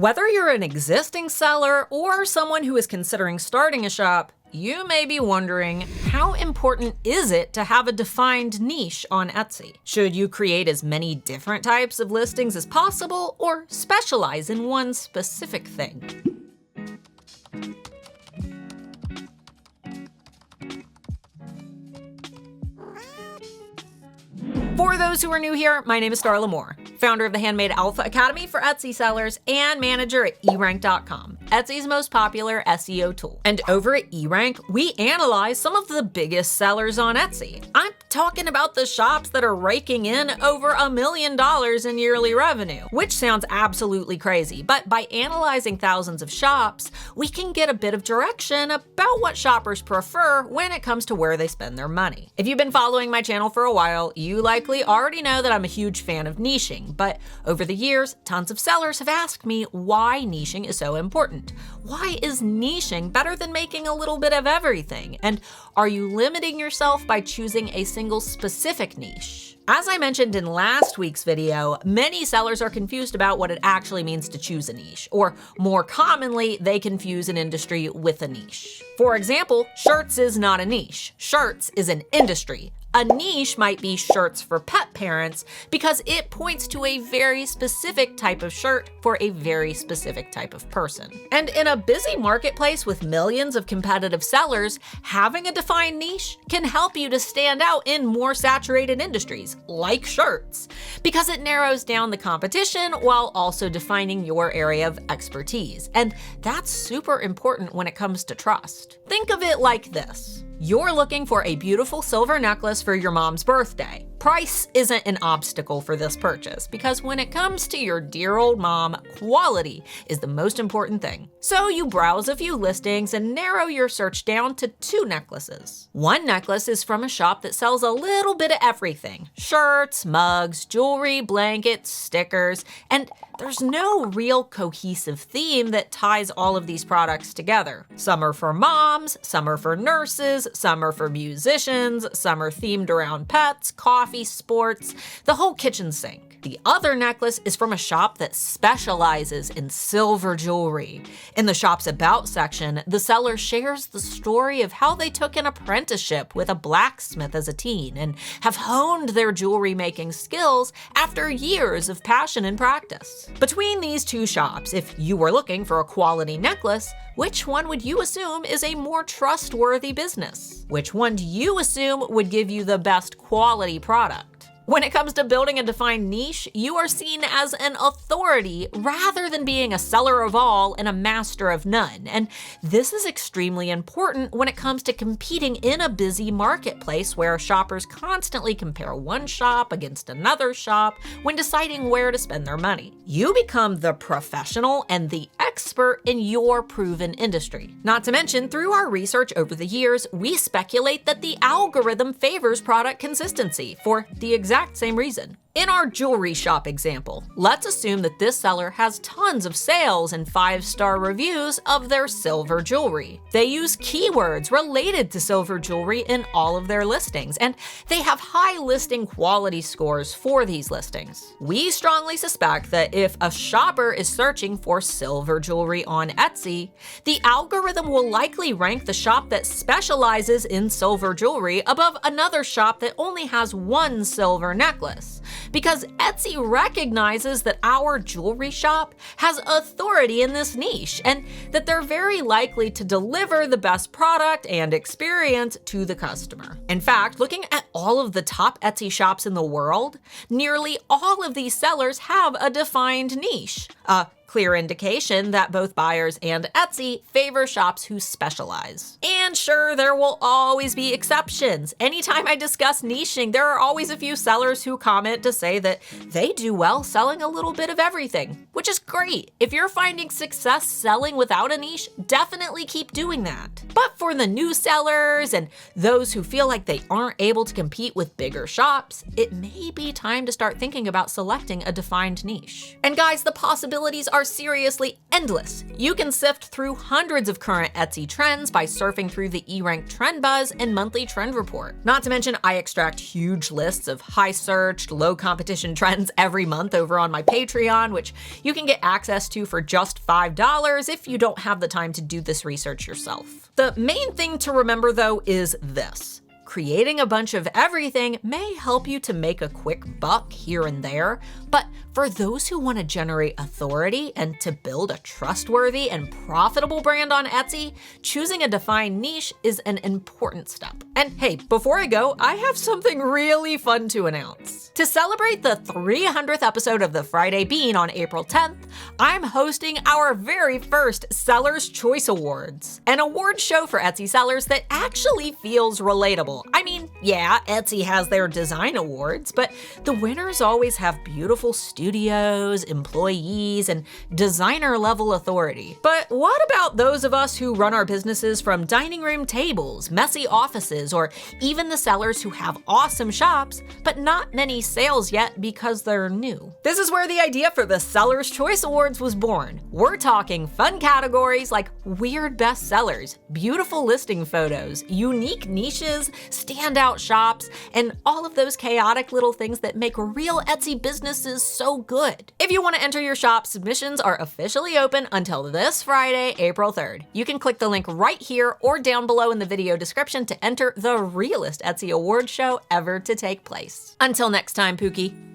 Whether you're an existing seller or someone who is considering starting a shop, you may be wondering, how important is it to have a defined niche on Etsy? Should you create as many different types of listings as possible or specialize in one specific thing? For those who are new here, my name is Starla, founder of the Handmade Alpha Academy for Etsy sellers and manager at erank.com, Etsy's most popular SEO tool. And over at eRank, we analyze some of the biggest sellers on Etsy. I'm talking about the shops that are raking in over $1 million in yearly revenue, which sounds absolutely crazy, but by analyzing thousands of shops, we can get a bit of direction about what shoppers prefer when it comes to where they spend their money. If you've been following my channel for a while, you likely already know that I'm a huge fan of niching, but over the years, tons of sellers have asked me why niching is so important. Why is niching better than making a little bit of everything? And are you limiting yourself by choosing a single specific niche? As I mentioned in last week's video, many sellers are confused about what it actually means to choose a niche, or more commonly, they confuse an industry with a niche. For example, shirts is not a niche. Shirts is an industry. A niche might be shirts for pet parents because it points to a very specific type of shirt for a very specific type of person. And in a busy marketplace with millions of competitive sellers, having a defined niche can help you to stand out in more saturated industries, like shirts, because it narrows down the competition while also defining your area of expertise. And that's super important when it comes to trust. Think of it like this. You're looking for a beautiful silver necklace for your mom's birthday. Price isn't an obstacle for this purchase because when it comes to your dear old mom, quality is the most important thing. So you browse a few listings and narrow your search down to 2 necklaces. One necklace is from a shop that sells a little bit of everything: shirts, mugs, jewelry, blankets, stickers, and there's no real cohesive theme that ties all of these products together. Some are for moms, some are for nurses, some are for musicians, some are themed around pets, coffee, sports, the whole kitchen sink. The other necklace is from a shop that specializes in silver jewelry. In the shop's About section, the seller shares the story of how they took an apprenticeship with a blacksmith as a teen and have honed their jewelry making skills after years of passion and practice. Between these 2 shops, if you were looking for a quality necklace, which one would you assume is a more trustworthy business? Which one do you assume would give you the best quality product? When it comes to building a defined niche, you are seen as an authority rather than being a seller of all and a master of none. And this is extremely important when it comes to competing in a busy marketplace where shoppers constantly compare one shop against another shop when deciding where to spend their money. You become the professional and the expert in your proven industry. Not to mention, through our research over the years, we speculate that the algorithm favors product consistency for the exact same reason. In our jewelry shop example, let's assume that this seller has tons of sales and 5-star reviews of their silver jewelry. They use keywords related to silver jewelry in all of their listings, and they have high listing quality scores for these listings. We strongly suspect that if a shopper is searching for silver jewelry on Etsy, the algorithm will likely rank the shop that specializes in silver jewelry above another shop that only has 1 silver necklace, because Etsy recognizes that our jewelry shop has authority in this niche and that they're very likely to deliver the best product and experience to the customer. In fact, looking at all of the top Etsy shops in the world, nearly all of these sellers have a defined niche. Clear indication that both buyers and Etsy favor shops who specialize. And sure, there will always be exceptions. Anytime I discuss niching, there are always a few sellers who comment to say that they do well selling a little bit of everything, which is great. If you're finding success selling without a niche, definitely keep doing that. But for the new sellers and those who feel like they aren't able to compete with bigger shops, it may be time to start thinking about selecting a defined niche. And guys, the possibilities are are seriously endless. You can sift through hundreds of current Etsy trends by surfing through the eRank Trend Buzz and monthly trend report. Not to mention, I extract huge lists of high-searched, low-competition trends every month over on my Patreon, which you can get access to for just $5 if you don't have the time to do this research yourself. The main thing to remember, though, is this. Creating a bunch of everything may help you to make a quick buck here and there, but for those who want to generate authority and to build a trustworthy and profitable brand on Etsy, choosing a defined niche is an important step. And hey, before I go, I have something really fun to announce. To celebrate the 300th episode of The Friday Bean on April 10th, I'm hosting our very first Seller's Choice Awards, an award show for Etsy sellers that actually feels relatable. I mean, yeah, Etsy has their design awards, but the winners always have beautiful studios, employees, and designer-level authority. But what about those of us who run our businesses from dining room tables, messy offices, or even the sellers who have awesome shops, but not many sales yet because they're new? This is where the idea for the Seller's Choice Awards was born. We're talking fun categories like weird bestsellers, beautiful listing photos, unique niches, standout shops, and all of those chaotic little things that make real Etsy businesses so good. If you want to enter your shop, submissions are officially open until this Friday, April 3rd. You can click the link right here or down below in the video description to enter the realest Etsy award show ever to take place. Until next time, Pookie.